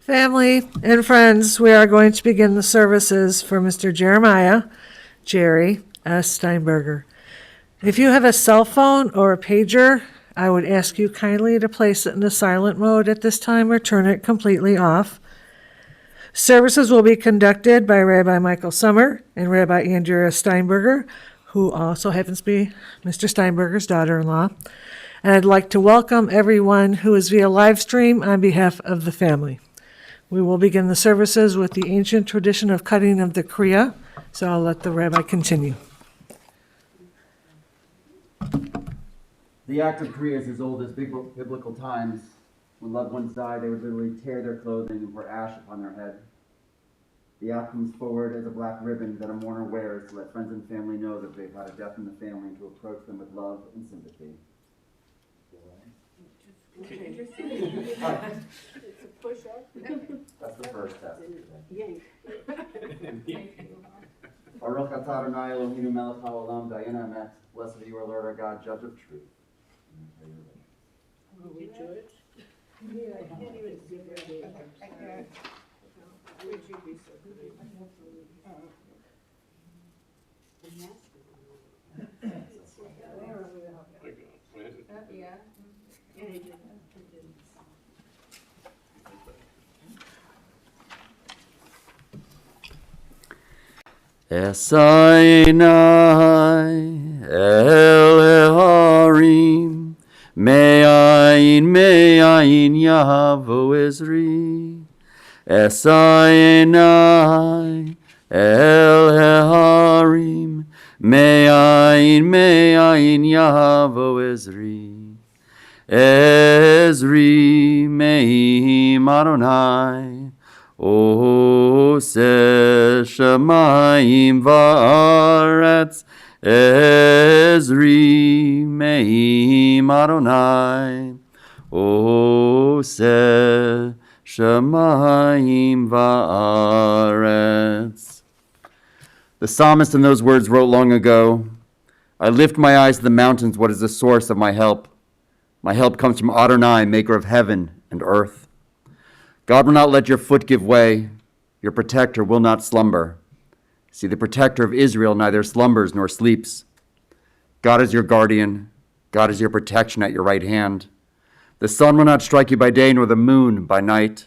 Family and friends, we are going to begin the services for Mr. Jerry S. Steinberger. If you have a cell phone or a pager, I would ask you kindly to place it in the silent mode at this time or turn it completely off. Services will be conducted by Rabbi Michael Sommer and Rabbi Andrea Steinberger, who also happens to be Mr. Steinberger's daughter-in-law. And I'd like to welcome everyone who is via live stream on behalf of the family. We will begin the services with the ancient tradition of cutting of the kriya, so I'll let the rabbi continue. The act of kriya is as old as biblical times. When loved ones died, they would literally tear their clothing and pour ash upon their head. The act comes forward as a black ribbon that a mourner wears to let friends and family know that they've had a death in the family and to approach them with love and sympathy. It's a push-up. That's the first step. Baruch atah Adonai Eloheinu melech haolam dayena emet. Blessed are you, our Lord, our God, judge of truth. Will we judge? Yeah, I can't even see it. I can't. Would you be so good? Yeah. Esainai el harim me'ayin yavo Ezri. Esainai el harim me'ayin yavo Ezri. Ezri me'im Adonai Ose shamayim va'aretz. Ezri me'im Adonai Ose shamayim va'aretz. The psalmist in those words wrote long ago, I lift my eyes to the mountains. What is the source of my help? My help comes from Adonai, maker of heaven and earth. God will not let your foot give way. Your protector will not slumber. See, the protector of Israel neither slumbers nor sleeps. God is your guardian. God is your protection at your right hand. The sun will not strike you by day, nor the moon by night.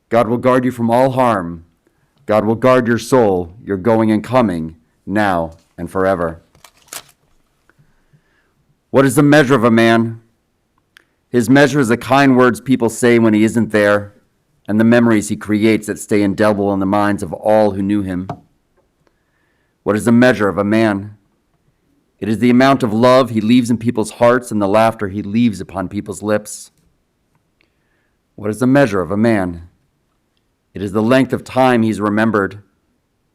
God will guard you from all harm. God will guard your soul, your going and coming, now and forever. What is the measure of a man? His measure is the kind words people say when he isn't there, and the memories he creates that stay indelible in the minds of all who knew him. What is the measure of a man? It is the amount of love he leaves in people's hearts and the laughter he leaves upon people's lips. What is the measure of a man? It is the length of time he's remembered,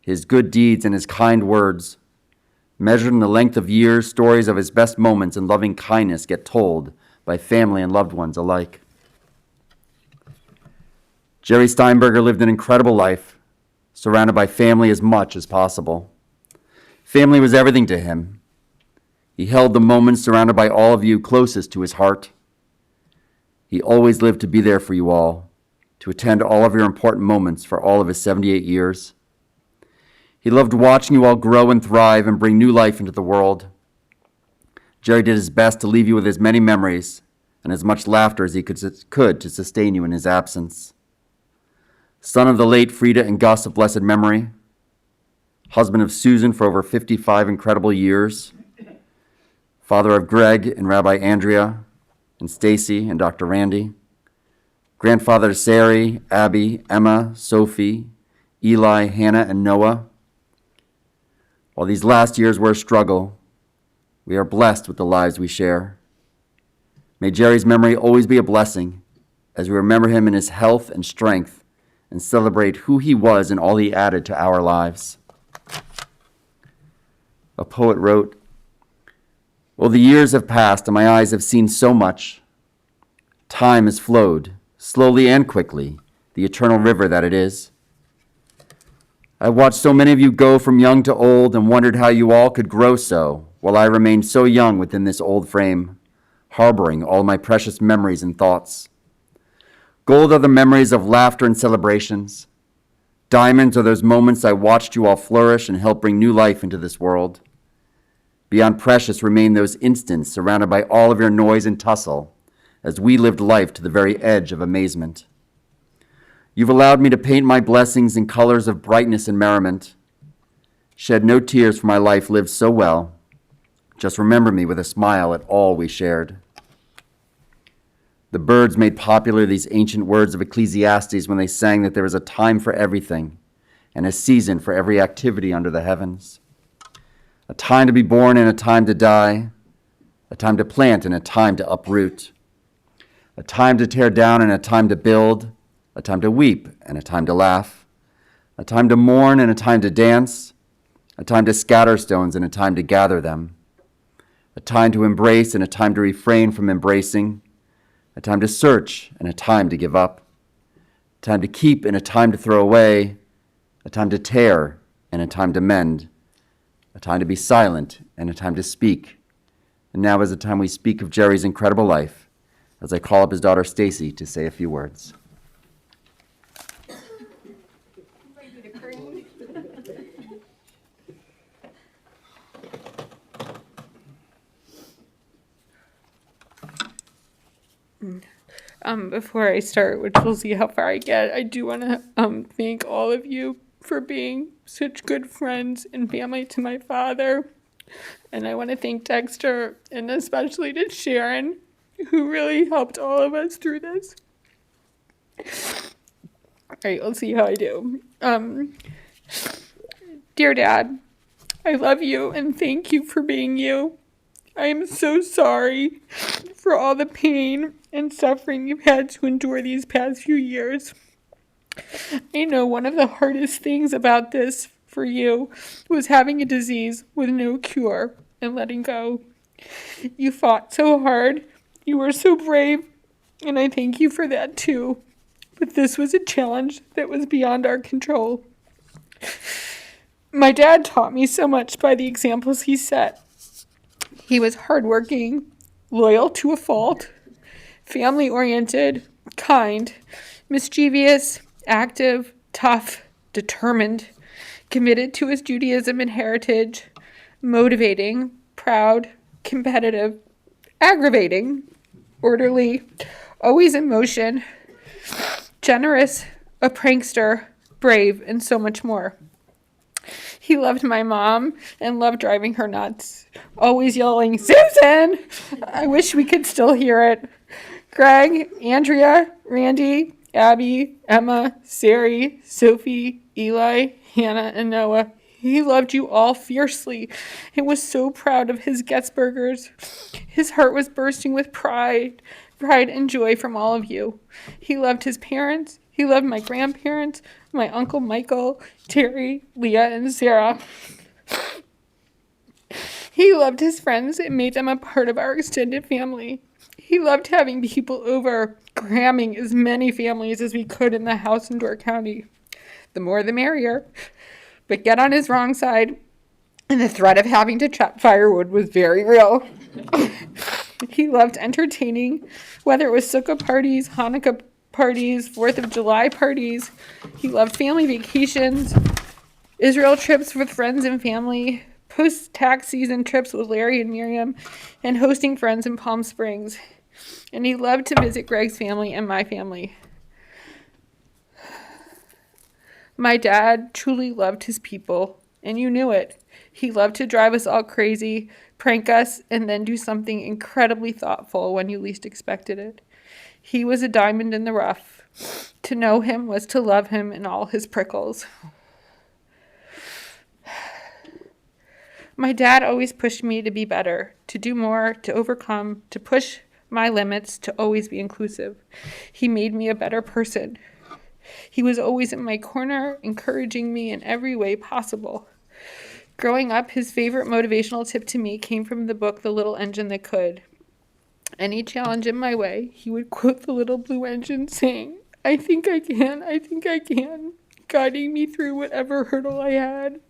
his good deeds and his kind words. Measured in the length of years, stories of his best moments and loving kindness get told by family and loved ones alike. Jerry Steinberger lived an incredible life, surrounded by family as much as possible. Family was everything to him. He held the moments surrounded by all of you closest to his heart. He always lived to be there for you all, to attend all of your important moments for all of his 78 years. He loved watching you all grow and thrive and bring new life into the world. Jerry did his best to leave you with as many memories and as much laughter as he could to sustain you in his absence. Son of the late Frida and Gus of blessed memory, husband of Susan for over 55 incredible years, father of Greg and Rabbi Andrea and Stacy and Dr. Randy, grandfather to Sari, Abby, Emma, Sophie, Eli, Hannah, and Noah. While these last years were a struggle, we are blessed with the lives we share. May Jerry's memory always be a blessing as we remember him in his health and strength and celebrate who he was and all he added to our lives. A poet wrote, well, the years have passed and my eyes have seen so much. Time has flowed, slowly and quickly, the eternal river that it is. I watched so many of you go from young to old and wondered how you all could grow so, while I remained so young within this old frame, harboring all my precious memories and thoughts. Gold are the memories of laughter and celebrations. Diamonds are those moments I watched you all flourish and help bring new life into this world. Beyond precious remain those instants surrounded by all of your noise and tussle as we lived life to the very edge of amazement. You've allowed me to paint my blessings in colors of brightness and merriment. Shed no tears for my life lived so well. Just remember me with a smile at all we shared. The birds made popular these ancient words of Ecclesiastes when they sang that there is a time for everything and a season for every activity under the heavens. A time to be born and a time to die, a time to plant and a time to uproot, a time to tear down and a time to build, a time to weep and a time to laugh, a time to mourn and a time to dance, a time to scatter stones and a time to gather them, a time to embrace and a time to refrain from embracing, a time to search and a time to give up, a time to keep and a time to throw away, a time to tear and a time to mend, a time to be silent and a time to speak. And now is the time we speak of Jerry's incredible life, as I call up his daughter Stacy to say a few words. Before I start, which we'll see how far I get, I do want to thank all of you for being such good friends and family to my father. And I want to thank Dexter and especially to Sharon, who really helped all of us through this. All right, we'll see how I do. Dear Dad, I love you and thank you for being you. I am so sorry for all the pain and suffering you've had to endure these past few years. I know one of the hardest things about this for you was having a disease with no cure and letting go. You fought so hard. You were so brave, and I thank you for that too. But this was a challenge that was beyond our control. My dad taught me so much by the examples he set. He was hardworking, loyal to a fault, family-oriented, kind, mischievous, active, tough, determined, committed to his Judaism and heritage, motivating, proud, competitive, aggravating, orderly, always in motion, generous, a prankster, brave, and so much more. He loved my mom and loved driving her nuts, always yelling, "Susan!" I wish we could still hear it. Greg, Andrea, Randy, Abby, Emma, Sari, Sophie, Eli, Hannah, and Noah. He loved you all fiercely and was so proud of his Getzbergers. His heart was bursting with pride and joy from all of you. He loved his parents. He loved my grandparents, my Uncle Michael, Terry, Leah, and Sarah. He loved his friends and made them a part of our extended family. He loved having people over, cramming as many families as we could in the house in Door County. The more the merrier. But get on his wrong side, and the threat of having to chop firewood was very real. He loved entertaining, whether it was Sukkah parties, Hanukkah parties, 4th of July parties. He loved family vacations, Israel trips with friends and family, post-tax season trips with Larry and Miriam, and hosting friends in Palm Springs. And he loved to visit Greg's family and my family. My dad truly loved his people, and you knew it. He loved to drive us all crazy, prank us, and then do something incredibly thoughtful when you least expected it. He was a diamond in the rough. To know him was to love him in all his prickles. My dad always pushed me to be better, to do more, to overcome, to push my limits, to always be inclusive. He made me a better person. He was always in my corner, encouraging me in every way possible. Growing up, his favorite motivational tip to me came from the book The Little Engine That Could. Any challenge in my way, he would quote the little blue engine saying, "I think I can," guiding me through whatever hurdle I had.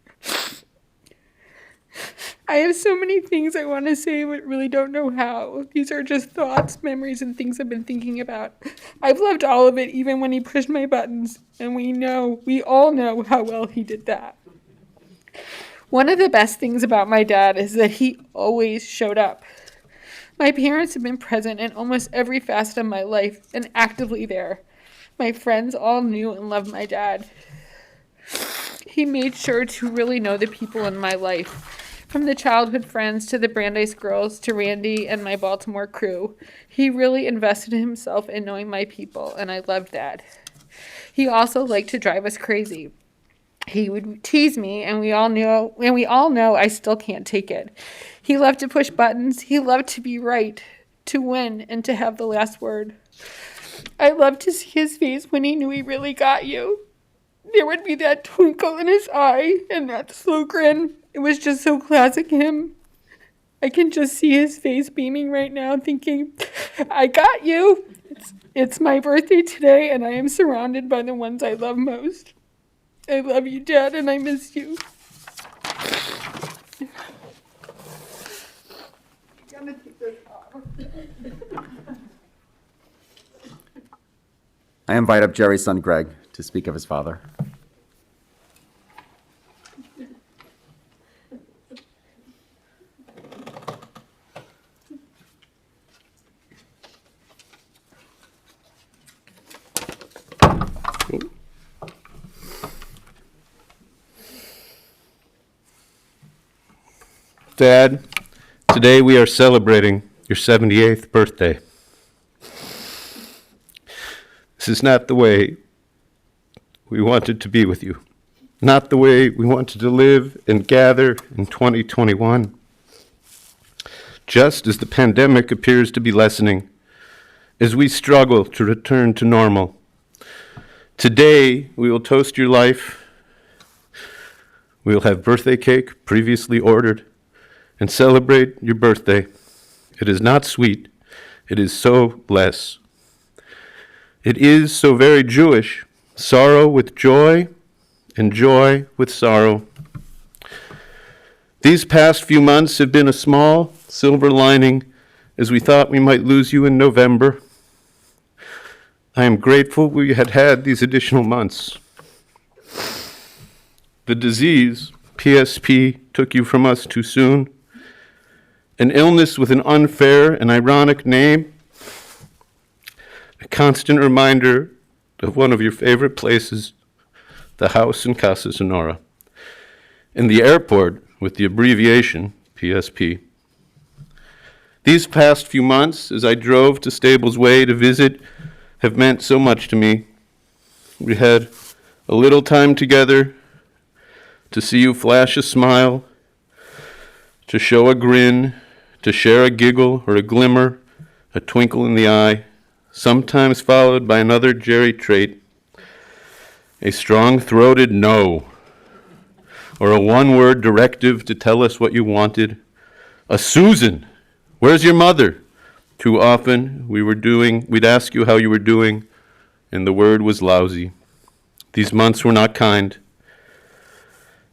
I have so many things I want to say, but really don't know how. These are just thoughts, memories, and things I've been thinking about. I've loved all of it, even when he pushed my buttons, and we all know how well he did that. One of the best things about my dad is that he always showed up. My parents have been present in almost every facet of my life and actively there. My friends all knew and loved my dad. He made sure to really know the people in my life, from the childhood friends to the Brandeis girls to Randy and my Baltimore crew. He really invested himself in knowing my people, and I loved that. He also liked to drive us crazy. He would tease me, and we all know I still can't take it. He loved to push buttons. He loved to be right, to win, and to have the last word. I loved to see his face when he knew he really got you. There would be that twinkle in his eye and that slow grin. It was just so classic him. I can just see his face beaming right now, thinking, I got you. It's my birthday today, and I am surrounded by the ones I love most. I love you, Dad, and I miss you. I invite up Jerry's son, Greg, to speak of his father. Dad, today we are celebrating your 78th birthday. This is not the way we wanted to be with you, not the way we wanted to live and gather in 2021. Just as the pandemic appears to be lessening, as we struggle to return to normal, today we will toast your life. We will have birthday cake previously ordered and celebrate your birthday. It is not sweet, it is so blessed. It is so very Jewish, sorrow with joy and joy with sorrow. These past few months have been a small silver lining as we thought we might lose you in November. I am grateful we had these additional months. The disease, PSP, took you from us too soon. An illness with an unfair and ironic name, a constant reminder of one of your favorite places, the house in Casa Sonora, and the airport with the abbreviation PSP. These past few months, as I drove to Stables Way to visit, have meant so much to me. We had a little time together to see you flash a smile, to show a grin, to share a giggle or a glimmer, a twinkle in the eye, sometimes followed by another Jerry trait, a strong-throated no, or a one-word directive to tell us what you wanted, a Susan, where's your mother? Too often we'd ask you how you were doing, and the word was lousy. These months were not kind.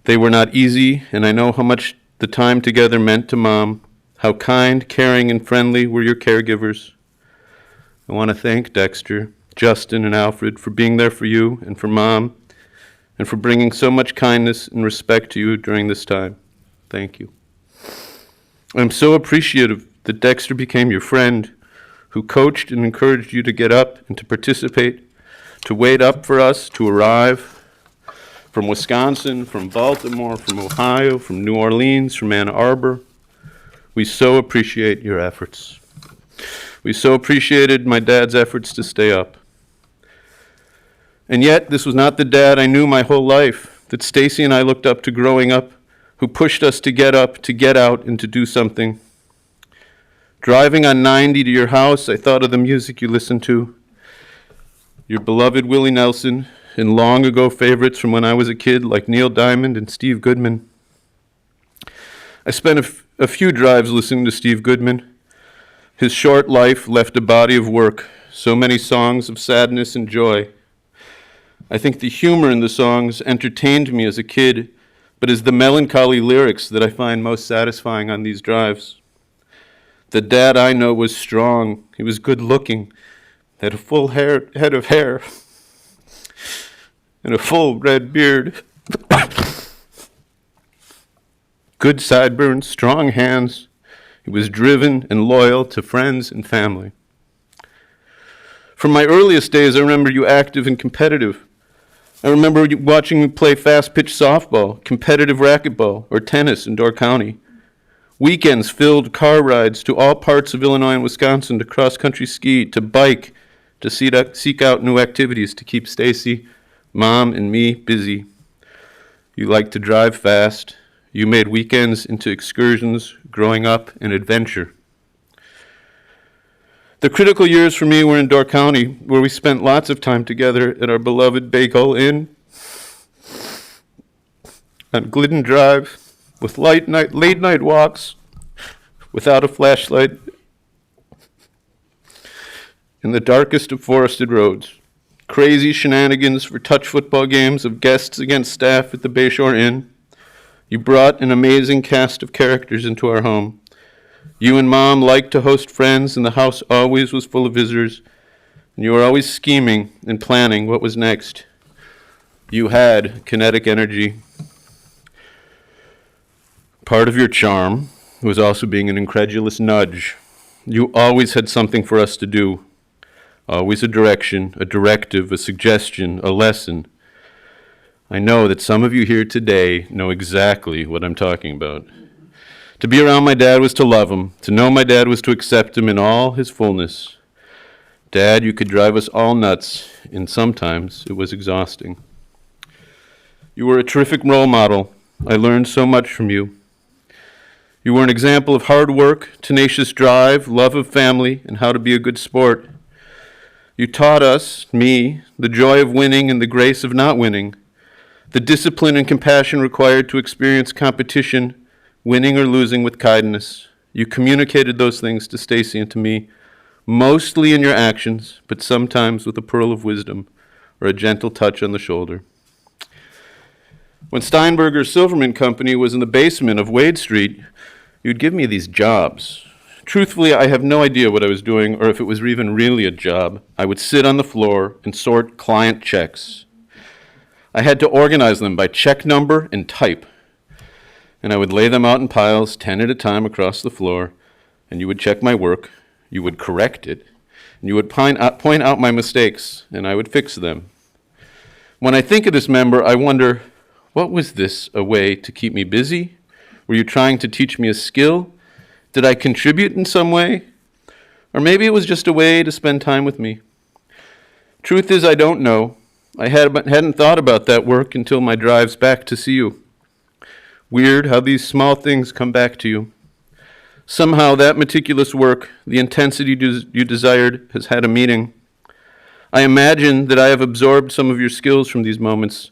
They were not easy, and I know how much the time together meant to Mom, how kind, caring, and friendly were your caregivers. I want to thank Dexter, Justin, and Alfred for being there for you and for Mom, and for bringing so much kindness and respect to you during this time. Thank you. I'm so appreciative that Dexter became your friend, who coached and encouraged you to get up and to participate, to wait up for us to arrive from Wisconsin, from Baltimore, from Ohio, from New Orleans, from Ann Arbor. We so appreciate your efforts. We so appreciated my dad's efforts to stay up. And yet, this was not the dad I knew my whole life, that Stacy and I looked up to growing up, who pushed us to get up, to get out, and to do something. Driving on 90 to your house, I thought of the music you listened to, your beloved Willie Nelson, and long ago favorites from when I was a kid like Neil Diamond and Steve Goodman. I spent a few drives listening to Steve Goodman. His short life left a body of work, so many songs of sadness and joy. I think the humor in the songs entertained me as a kid, but is the melancholy lyrics that I find most satisfying on these drives. The dad I know was strong. He was good looking, had a full head of hair, and a full red beard. Good sideburns, strong hands. He was driven and loyal to friends and family. From my earliest days, I remember you active and competitive. I remember watching you play fast-pitch softball, competitive racquetball, or tennis in Door County. Weekends filled car rides to all parts of Illinois and Wisconsin to cross-country ski, to bike, to seek out new activities to keep Stacy, Mom, and me busy. You liked to drive fast. You made weekends into excursions, growing up, and adventure. The critical years for me were in Door County, where we spent lots of time together at our beloved Bagel Inn, on Glidden Drive, with late night walks, without a flashlight, in the darkest of forested roads. Crazy shenanigans for touch football games of guests against staff at the Bayshore Inn. You brought an amazing cast of characters into our home. You and Mom liked to host friends, and the house always was full of visitors, and you were always scheming and planning what was next. You had kinetic energy. Part of your charm was also being an incredulous nudge. You always had something for us to do. Always a direction, a directive, a suggestion, a lesson. I know that some of you here today know exactly what I'm talking about. To be around my dad was to love him. To know my dad was to accept him in all his fullness. Dad, you could drive us all nuts, and sometimes it was exhausting. You were a terrific role model. I learned so much from you. You were an example of hard work, tenacious drive, love of family, and how to be a good sport. You taught us, me, the joy of winning and the grace of not winning, the discipline and compassion required to experience competition, winning or losing with kindness. You communicated those things to Stacy and to me, mostly in your actions, but sometimes with a pearl of wisdom or a gentle touch on the shoulder. When Steinberger Silverman Company was in the basement of Wade Street, you'd give me these jobs. Truthfully, I have no idea what I was doing or if it was even really a job. I would sit on the floor and sort client checks. I had to organize them by check number and type. And I would lay them out in piles, 10 at a time across the floor, and you would check my work, you would correct it, and you would point out my mistakes, and I would fix them. When I think of this member, I wonder, what was this, a way to keep me busy? Were you trying to teach me a skill? Did I contribute in some way? Or maybe it was just a way to spend time with me. Truth is, I don't know. I hadn't thought about that work until my drives back to see you. Weird how these small things come back to you. Somehow that meticulous work, the intensity you desired, has had a meaning. I imagine that I have absorbed some of your skills from these moments,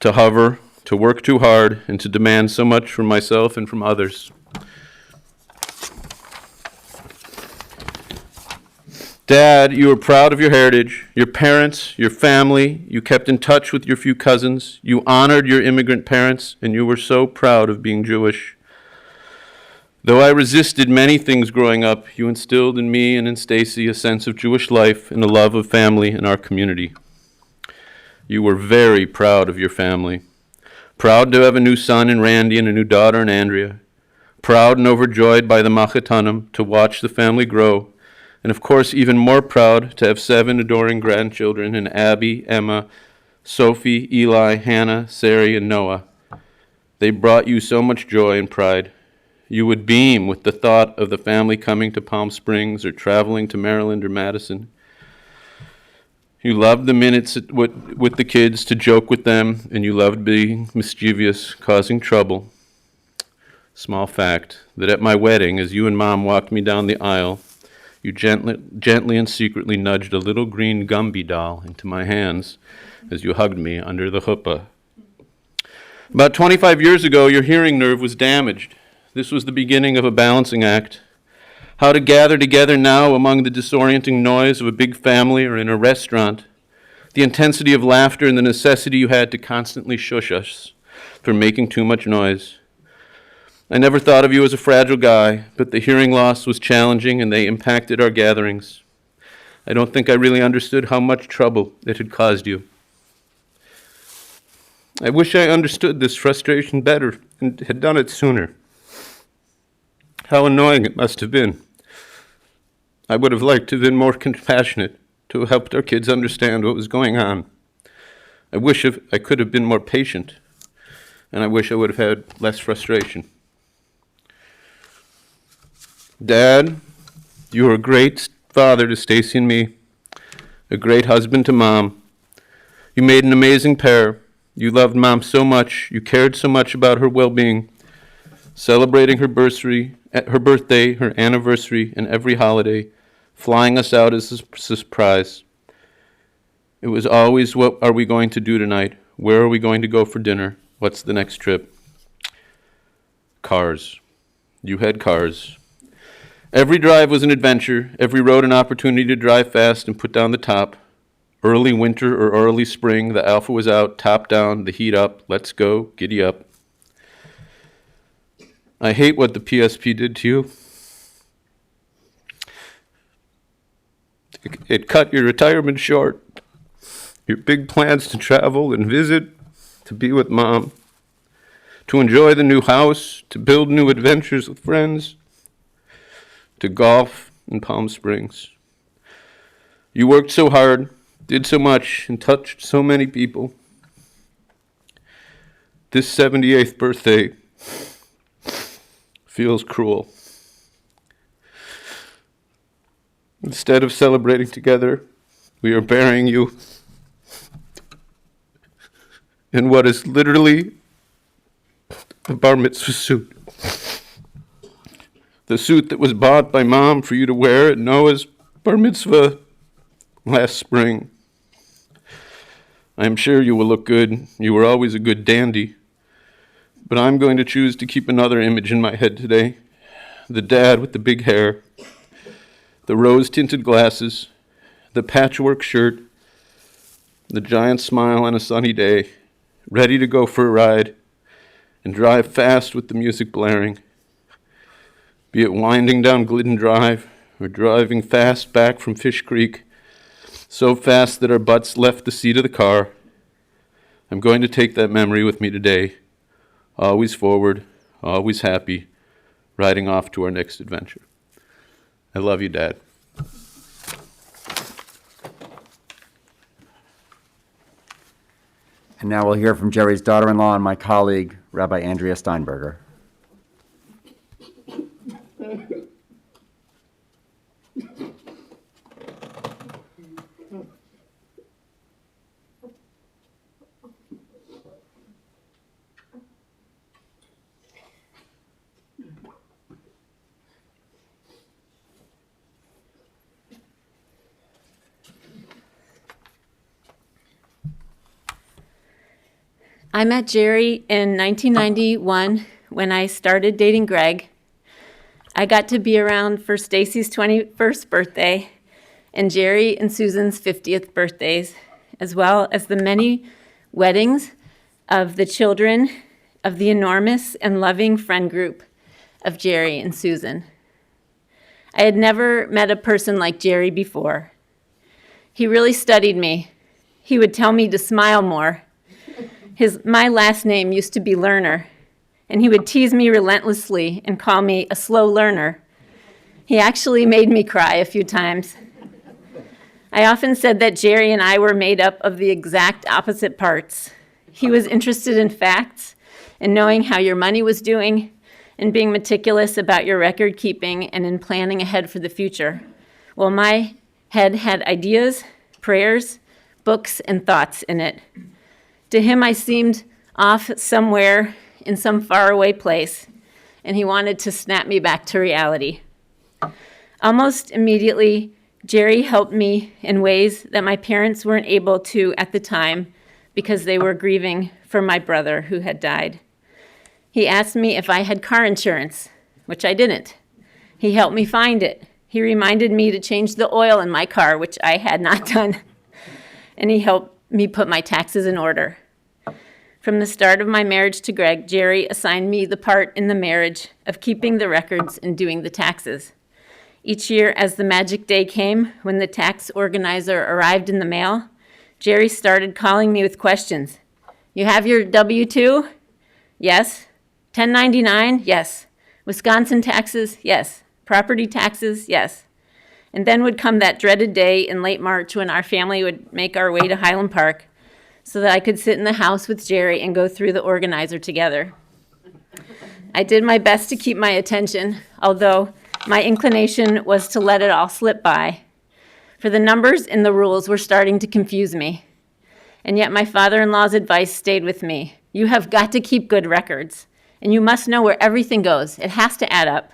to hover, to work too hard, and to demand so much from myself and from others. Dad, you were proud of your heritage, your parents, your family. You kept in touch with your few cousins. You honored your immigrant parents, and you were so proud of being Jewish. Though I resisted many things growing up, you instilled in me and in Stacy a sense of Jewish life and a love of family in our community. You were very proud of your family. Proud to have a new son in Randy and a new daughter in Andrea. Proud and overjoyed by the Machatanim to watch the family grow. And of course, even more proud to have 7 adoring grandchildren in Abby, Emma, Sophie, Eli, Hannah, Sari, and Noah. They brought you so much joy and pride. You would beam with the thought of the family coming to Palm Springs or traveling to Maryland or Madison. You loved the minutes with the kids to joke with them, and you loved being mischievous, causing trouble. Small fact, that at my wedding, as you and Mom walked me down the aisle, you gently and secretly nudged a little green Gumby doll into my hands as you hugged me under the chuppah. About 25 years ago, your hearing nerve was damaged. This was the beginning of a balancing act. How to gather together now among the disorienting noise of a big family or in a restaurant. The intensity of laughter and the necessity you had to constantly shush us. for making too much noise. I never thought of you as a fragile guy, but the hearing loss was challenging and they impacted our gatherings. I don't think I really understood how much trouble it had caused you. I wish I understood this frustration better and had done it sooner. How annoying it must have been. I would have liked to have been more compassionate, to have helped our kids understand what was going on. I wish I could have been more patient, and I wish I would have had less frustration. Dad, you were a great father to Stacy and me, a great husband to Mom. You made an amazing pair. You loved Mom so much. You cared so much about her well-being, celebrating her birthday, her anniversary, and every holiday, flying us out as a surprise. It was always, what are we going to do tonight? Where are we going to go for dinner? What's the next trip? Cars. You had cars. Every drive was an adventure, every road an opportunity to drive fast and put down the top. Early winter or early spring, the Alpha was out, top down, the heat up, let's go, giddy up. I hate what the PSP did to you. It cut your retirement short, your big plans to travel and visit, to be with Mom, to enjoy the new house, to build new adventures with friends, to golf in Palm Springs. You worked so hard, did so much, and touched so many people. This 78th birthday feels cruel. Instead of celebrating together, we are burying you in what is literally a bar mitzvah suit. The suit that was bought by Mom for you to wear at Noah's bar mitzvah last spring. I am sure you will look good. You were always a good dandy. But I'm going to choose to keep another image in my head today. The dad with the big hair, the rose-tinted glasses, the patchwork shirt, the giant smile on a sunny day, ready to go for a ride and drive fast with the music blaring. Be it winding down Glidden Drive or driving fast back from Fish Creek, so fast that our butts left the seat of the car. I'm going to take that memory with me today, always forward, always happy, riding off to our next adventure. I love you, Dad. And now we'll hear from Jerry's daughter-in-law and my colleague, Rabbi Andrea Steinberger. I met Jerry in 1991 when I started dating Greg. I got to be around for Stacy's 21st birthday and Jerry and Susan's 50th birthdays, as well as the many weddings of the children of the enormous and loving friend group of Jerry and Susan. I had never met a person like Jerry before. He really studied me. He would tell me to smile more. My last name used to be Lerner, and he would tease me relentlessly and call me a slow learner. He actually made me cry a few times. I often said that Jerry and I were made up of the exact opposite parts. He was interested in facts and knowing how your money was doing and being meticulous about your record keeping and in planning ahead for the future, while my head had ideas, prayers, books, and thoughts in it. To him, I seemed off somewhere in some faraway place, and he wanted to snap me back to reality. Almost immediately, Jerry helped me in ways that my parents weren't able to at the time because they were grieving for my brother who had died. He asked me if I had car insurance, which I didn't. He helped me find it. He reminded me to change the oil in my car, which I had not done. And he helped me put my taxes in order. From the start of my marriage to Greg, Jerry assigned me the part in the marriage of keeping the records and doing the taxes. Each year, as the magic day came, when the tax organizer arrived in the mail, Jerry started calling me with questions. You have your W-2? Yes. 1099? Yes. Wisconsin taxes? Yes. Property taxes? Yes. And then would come that dreaded day in late March when our family would make our way to Highland Park so that I could sit in the house with Jerry and go through the organizer together. I did my best to keep my attention, although my inclination was to let it all slip by, for the numbers in the rules were starting to confuse me. And yet my father-in-law's advice stayed with me. You have got to keep good records, and you must know where everything goes. It has to add up.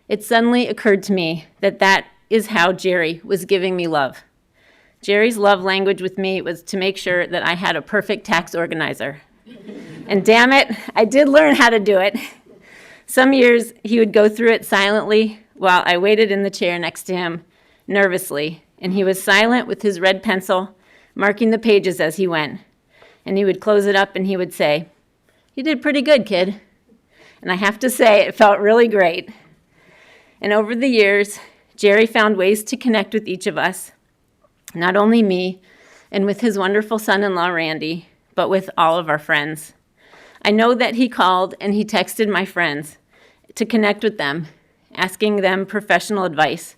It suddenly occurred to me that that is how Jerry was giving me love. Jerry's love language with me was to make sure that I had a perfect tax organizer. And damn it, I did learn how to do it. Some years he would go through it silently while I waited in the chair next to him, nervously, and he was silent with his red pencil, marking the pages as he went. And he would close it up and he would say, "You did pretty good, kid." And I have to say, it felt really great. And over the years, Jerry found ways to connect with each of us, not only me and with his wonderful son-in-law, Randy, but with all of our friends. I know that he called and he texted my friends to connect with them, asking them professional advice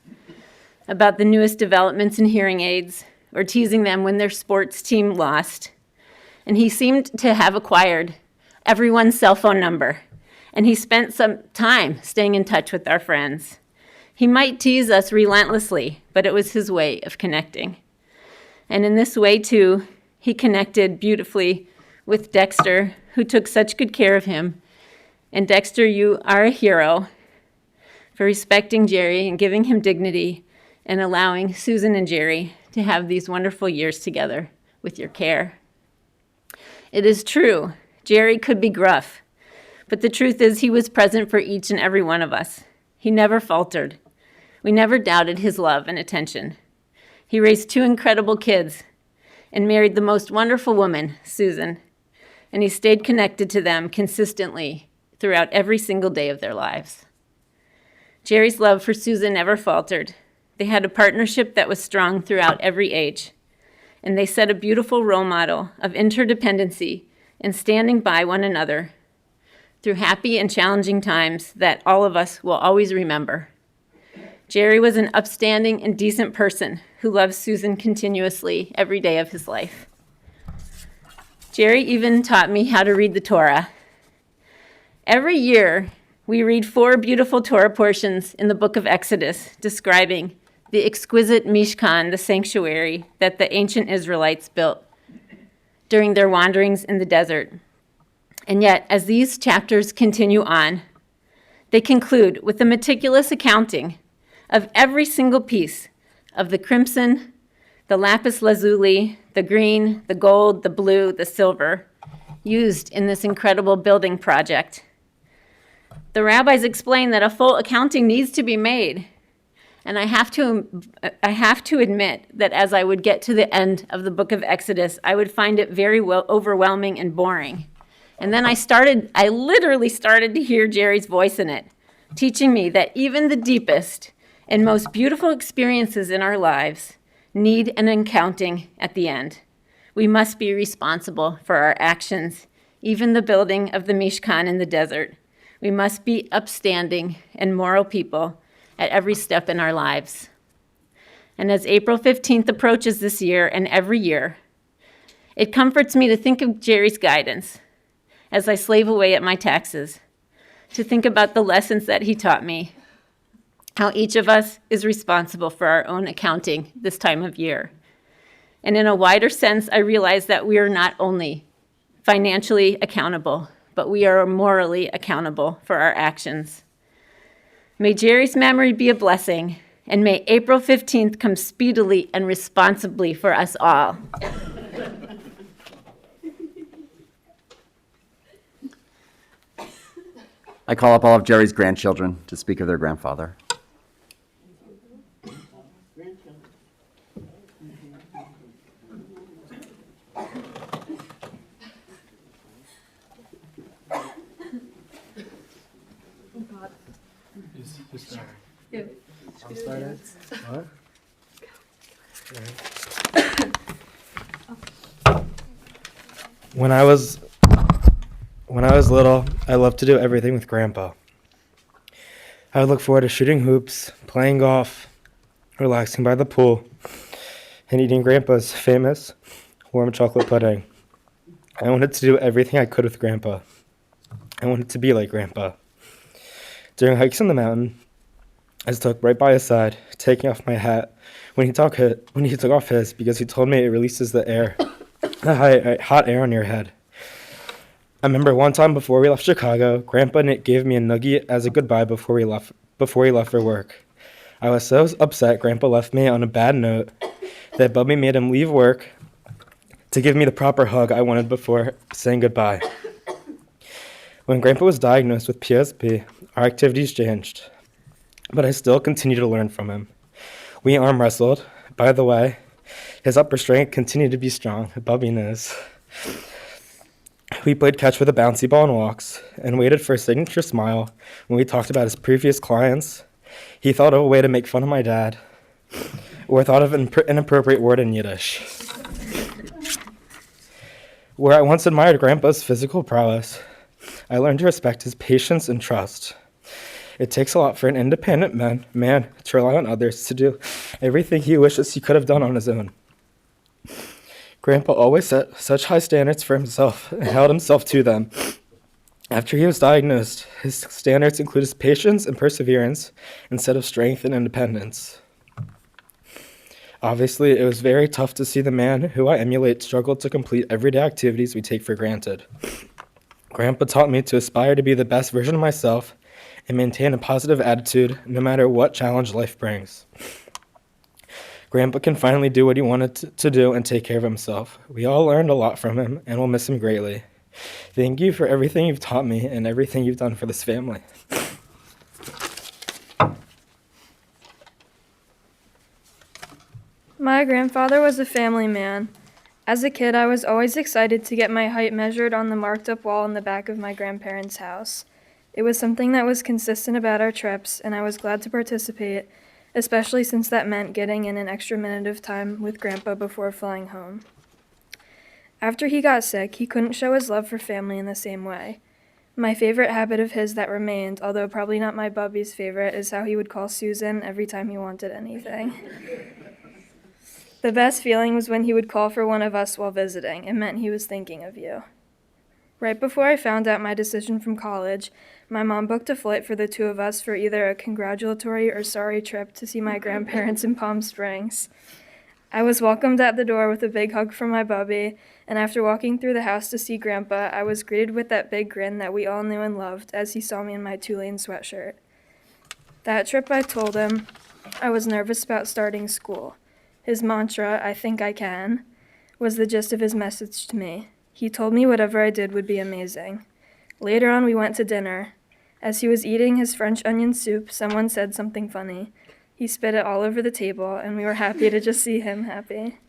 about the newest developments in hearing aids or teasing them when their sports team lost. And he seemed to have acquired everyone's cell phone number, and he spent some time staying in touch with our friends. He might tease us relentlessly, but it was his way of connecting. And in this way, too, he connected beautifully with Dexter, who took such good care of him. And Dexter, you are a hero for respecting Jerry and giving him dignity and allowing Susan and Jerry to have these wonderful years together with your care. It is true, Jerry could be gruff, but the truth is he was present for each and every one of us. He never faltered. We never doubted his love and attention. He raised 2 incredible kids and married the most wonderful woman, Susan, and he stayed connected to them consistently throughout every single day of their lives. Jerry's love for Susan never faltered. They had a partnership that was strong throughout every age, and they set a beautiful role model of interdependency and standing by one another through happy and challenging times that all of us will always remember. Jerry was an upstanding and decent person who loved Susan continuously every day of his life. Jerry even taught me how to read the Torah. Every year, we read 4 beautiful Torah portions in the book of Exodus describing the exquisite Mishkan, the sanctuary that the ancient Israelites built during their wanderings in the desert. And yet, as these chapters continue on, they conclude with a meticulous accounting of every single piece of the crimson, the lapis lazuli, the green, the gold, the blue, the silver, used in this incredible building project. The rabbis explain that a full accounting needs to be made. And I have to admit that as I would get to the end of the book of Exodus, I would find it very overwhelming and boring. And then I literally started to hear Jerry's voice in it, teaching me that even the deepest and most beautiful experiences in our lives need an accounting at the end. We must be responsible for our actions, even the building of the Mishkan in the desert. We must be upstanding and moral people at every step in our lives. And as April 15th approaches this year and every year, it comforts me to think of Jerry's guidance as I slave away at my taxes, to think about the lessons that he taught me, how each of us is responsible for our own accounting this time of year. And in a wider sense, I realize that we are not only financially accountable, but we are morally accountable for our actions. May Jerry's memory be a blessing, and may April 15th come speedily and responsibly for us all. I call up all of Jerry's grandchildren to speak of their grandfather. When I was little, I loved to do everything with Grandpa. I would look forward to shooting hoops, playing golf, relaxing by the pool, and eating Grandpa's famous warm chocolate pudding. I wanted to do everything I could with Grandpa. I wanted to be like Grandpa. During hikes in the mountain, I stuck right by his side, taking off my hat when he took off his, because he told me it releases the hot air on your head. I remember one time before we left Chicago, Grandpa Nick gave me a nugget as a goodbye before he left for work. I was so upset Grandpa left me on a bad note that Bubby made him leave work to give me the proper hug I wanted before saying goodbye. When Grandpa was diagnosed with PSP, our activities changed, but I still continue to learn from him. We arm wrestled. By the way, his upper strength continued to be strong, Bubby knows. We played catch with a bouncy ball and walks, and waited for a signature smile when we talked about his previous clients. He thought of a way to make fun of my dad, or thought of an inappropriate word in Yiddish. Where I once admired Grandpa's physical prowess, I learned to respect his patience and trust. It takes a lot for an independent man to rely on others to do everything he wishes he could have done on his own. Grandpa always set such high standards for himself and held himself to them. After he was diagnosed, his standards included his patience and perseverance instead of strength and independence. Obviously, it was very tough to see the man who I emulate struggle to complete everyday activities we take for granted. Grandpa taught me to aspire to be the best version of myself and maintain a positive attitude no matter what challenge life brings. Grandpa can finally do what he wanted to do and take care of himself. We all learned a lot from him and will miss him greatly. Thank you for everything you've taught me and everything you've done for this family. My grandfather was a family man. As a kid, I was always excited to get my height measured on the marked up wall in the back of my grandparents' house. It was something that was consistent about our trips, and I was glad to participate, especially since that meant getting in an extra minute of time with Grandpa before flying home. After he got sick, he couldn't show his love for family in the same way. My favorite habit of his that remained, although probably not my Bubby's favorite, is how he would call Susan every time he wanted anything. The best feeling was when he would call for one of us while visiting. It meant he was thinking of you. Right before I found out my decision from college, my mom booked a flight for the two of us for either a congratulatory or sorry trip to see my grandparents in Palm Springs. I was welcomed at the door with a big hug from my Bubby, and after walking through the house to see Grandpa, I was greeted with that big grin that we all knew and loved as he saw me in my Tulane sweatshirt. That trip I told him I was nervous about starting school. His mantra, "I think I can," was the gist of his message to me. He told me whatever I did would be amazing. Later on, we went to dinner. As he was eating his French onion soup, someone said something funny. He spit it all over the table, and we were happy to just see him happy.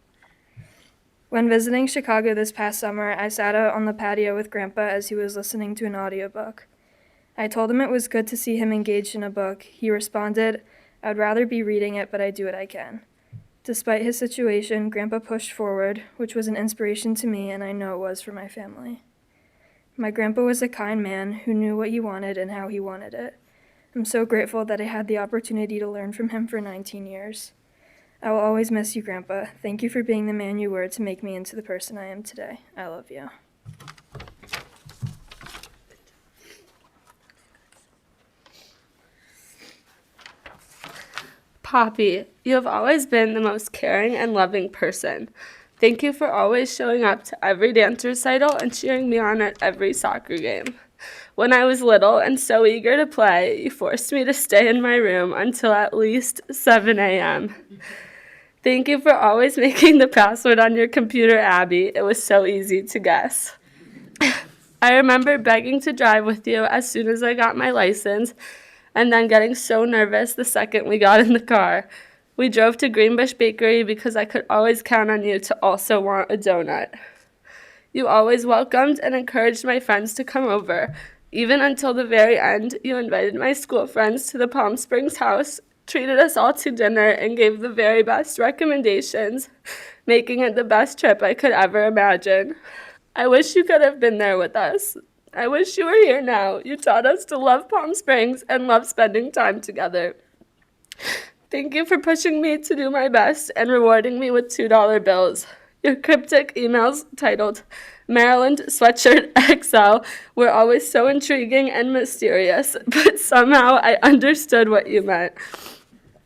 When visiting Chicago this past summer, I sat out on the patio with Grandpa as he was listening to an audiobook. I told him it was good to see him engaged in a book. He responded, "I'd rather be reading it, but I do what I can." Despite his situation, Grandpa pushed forward, which was an inspiration to me, and I know it was for my family. My grandpa was a kind man who knew what he wanted and how he wanted it. I'm so grateful that I had the opportunity to learn from him for 19 years. I will always miss you, Grandpa. Thank you for being the man you were to make me into the person I am today. I love you. Poppy, you have always been the most caring and loving person. Thank you for always showing up to every dance recital and cheering me on at every soccer game. When I was little and so eager to play, you forced me to stay in my room until at least 7 a.m. Thank you for always making the password on your computer, Abby. It was so easy to guess. I remember begging to drive with you as soon as I got my license, and then getting so nervous the second we got in the car. We drove to Greenbush Bakery because I could always count on you to also want a donut. You always welcomed and encouraged my friends to come over. Even until the very end, you invited my school friends to the Palm Springs house, treated us all to dinner, and gave the very best recommendations, making it the best trip I could ever imagine. I wish you could have been there with us. I wish you were here now. You taught us to love Palm Springs and love spending time together. Thank you for pushing me to do my best and rewarding me with $2 bills. Your cryptic emails titled Maryland Sweatshirt XL were always so intriguing and mysterious, but somehow I understood what you meant.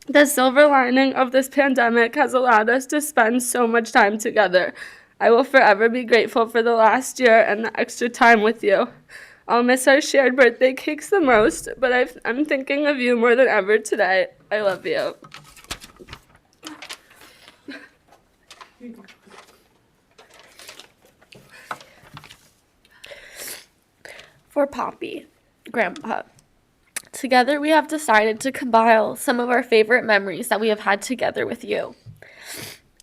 The silver lining of this pandemic has allowed us to spend so much time together. I will forever be grateful for the last year and the extra time with you. I'll miss our shared birthday cakes the most, but I'm thinking of you more than ever today. I love you. For Poppy, Grandpa. Together we have decided to compile some of our favorite memories that we have had together with you.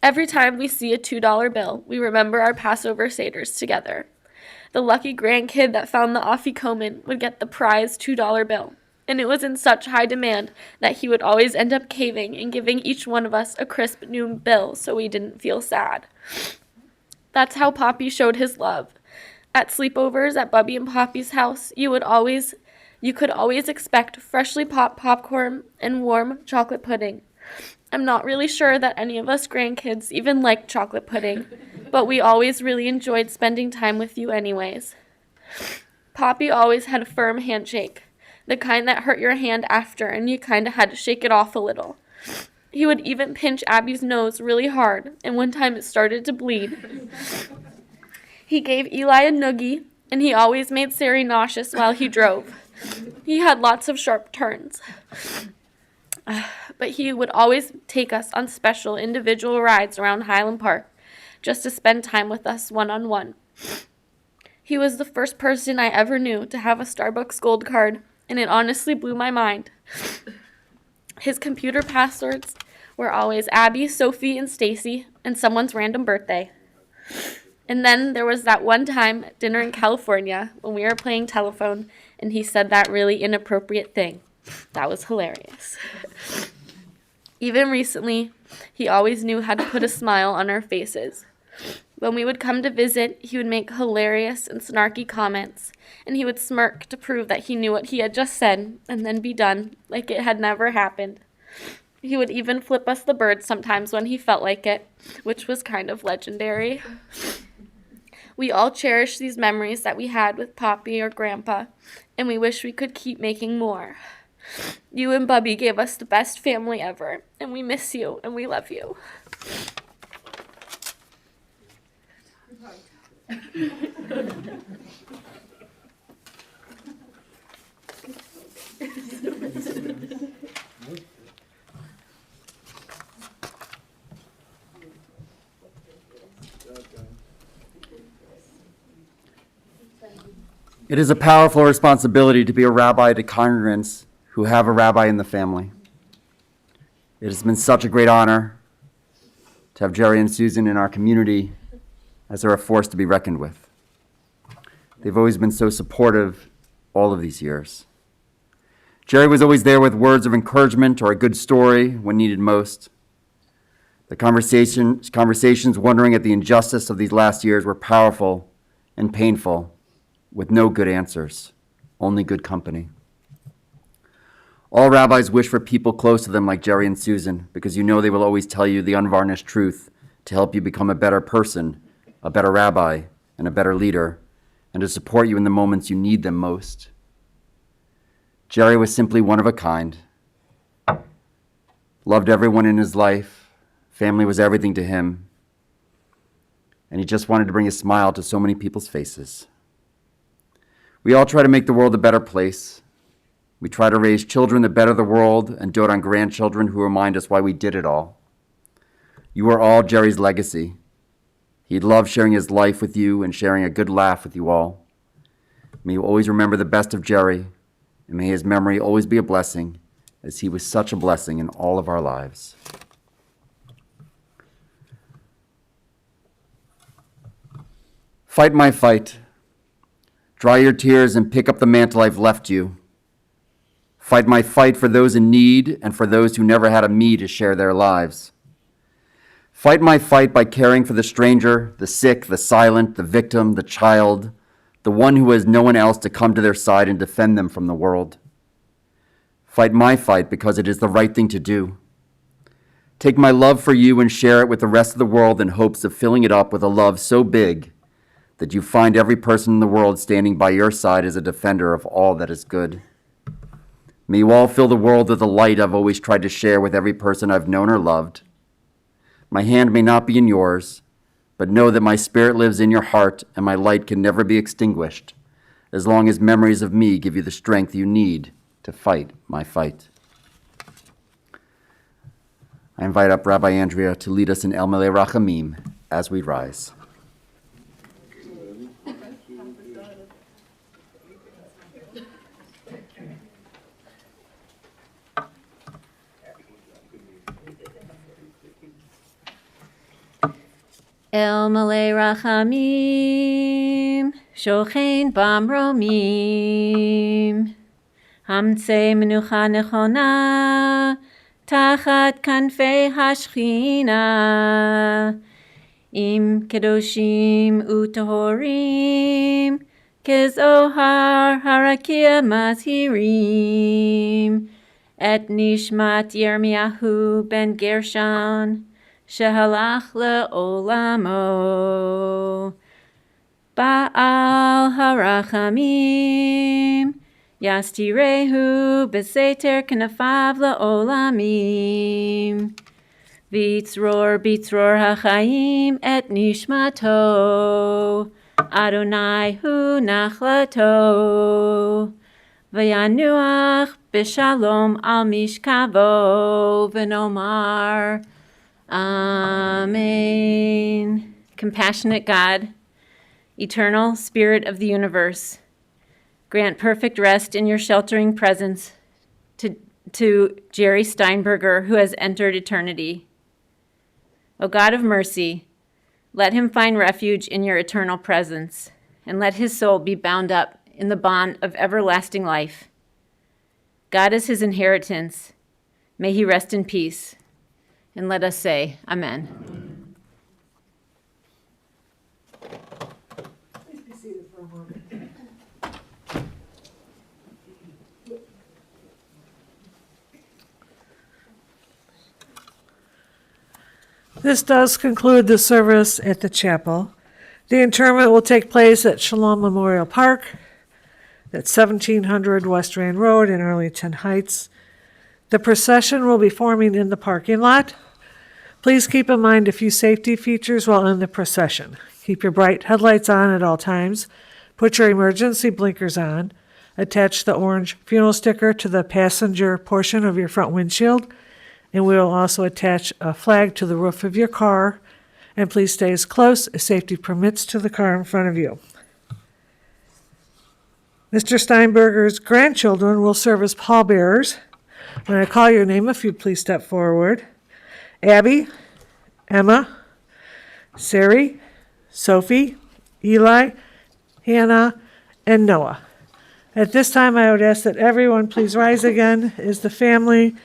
Every time we see a $2 bill, we remember our Passover Seders together. The lucky grandkid that found the afikoman would get the prize $2 bill, and it was in such high demand that he would always end up caving and giving each one of us a crisp new bill so we didn't feel sad. That's how Poppy showed his love. At sleepovers at Bubby and Poppy's house, you could always expect freshly popped popcorn and warm chocolate pudding. I'm not really sure that any of us grandkids even liked chocolate pudding, but we always really enjoyed spending time with you anyways. Poppy always had a firm handshake, the kind that hurt your hand after and you kinda had to shake it off a little. He would even pinch Abby's nose really hard, and one time it started to bleed. He gave Eli a noogie, and he always made Sari nauseous while he drove. He had lots of sharp turns. But he would always take us on special individual rides around Highland Park just to spend time with us one-on-one. He was the first person I ever knew to have a Starbucks Gold card, and it honestly blew my mind. His computer passwords were always Abby, Sophie, and Stacy, and someone's random birthday. And then there was that one time at dinner in California when we were playing telephone, and he said that really inappropriate thing. That was hilarious. Even recently, he always knew how to put a smile on our faces. When we would come to visit, he would make hilarious and snarky comments, and he would smirk to prove that he knew what he had just said, and then be done, like it had never happened. He would even flip us the bird sometimes when he felt like it, which was kind of legendary. We all cherish these memories that we had with Poppy or Grandpa, and we wish we could keep making more. You and Bubby gave us the best family ever, and we miss you, and we love you. It is a powerful responsibility to be a rabbi to congregants who have a rabbi in the family. It has been such a great honor to have Jerry and Susan in our community, as they're a force to be reckoned with. They've always been so supportive all of these years. Jerry was always there with words of encouragement or a good story when needed most. The conversations wondering at the injustice of these last years were powerful and painful, with no good answers, only good company. All rabbis wish for people close to them like Jerry and Susan, because you know they will always tell you the unvarnished truth to help you become a better person, a better rabbi, and a better leader, and to support you in the moments you need them most. Jerry was simply one of a kind, loved everyone in his life, family was everything to him, and he just wanted to bring a smile to so many people's faces. We all try to make the world a better place. We try to raise children that better the world and dote on grandchildren who remind us why we did it all. You are all Jerry's legacy. He loved sharing his life with you and sharing a good laugh with you all. May you always remember the best of Jerry, and may his memory always be a blessing, as he was such a blessing in all of our lives. Fight my fight. Dry your tears and pick up the mantle I've left you. Fight my fight for those in need and for those who never had a me to share their lives. Fight my fight by caring for the stranger, the sick, the silent, the victim, the child, the one who has no one else to come to their side and defend them from the world. Fight my fight because it is the right thing to do. Take my love for you and share it with the rest of the world in hopes of filling it up with a love so big that you find every person in the world standing by your side as a defender of all that is good. May you all fill the world with the light I've always tried to share with every person I've known or loved. My hand may not be in yours, but know that my spirit lives in your heart and my light can never be extinguished as long as memories of me give you the strength you need to fight my fight. I invite up Rabbi Andrea to lead us in El Malei Rachamim as we rise. El Malei Rachamim, Shochein Bamromim, Hamtzei Menucha Nechona, Tachat Kanfei Hashchina, Im Kedoshim Utahorim, Kezohar Harakia Mazhirim, Et Nishmat Yirmiyahu ben Gershon, Shehalach le'olamo, Ba'al harachamim, Yastirehu beseter knafav le'olamim, Vitzror hachayim et nishmato, Adonai hu nachlato, V'yanuach b'shalom al mishkavo v'nomar, Amen. Compassionate God, eternal Spirit of the universe, grant perfect rest in your sheltering presence to Jerry Steinberger, who has entered eternity. O God of mercy, let him find refuge in your eternal presence, and let his soul be bound up in the bond of everlasting life. God is his inheritance. May he rest in peace. And let us say, Amen. Please be seated for a moment. This does conclude the service at the chapel. The interment will take place at Shalom Memorial Park at 1700 West Rand Road in Arlington Heights. The procession will be forming in the parking lot. Please keep in mind a few safety features while in the procession. Keep your bright headlights on at all times. Put your emergency blinkers on. Attach the orange funeral sticker to the passenger portion of your front windshield. And we will also attach a flag to the roof of your car. And please stay as close as safety permits to the car in front of you. Mr. Steinberger's grandchildren will serve as pallbearers. When I call your name, if you'd please step forward. Abby, Emma, Sari, Sophie, Eli, Hannah, and Noah. At this time, I would ask that everyone please rise again as the family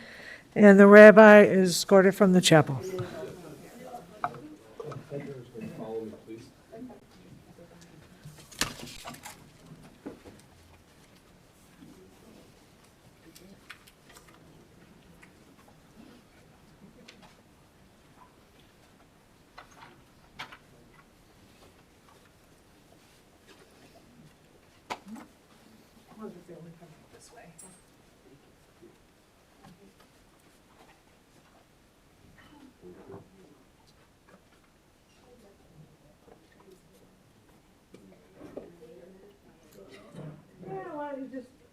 and the rabbi is escorted from the chapel.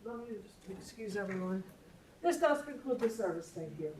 Let me just excuse everyone. This does conclude the service. Thank you.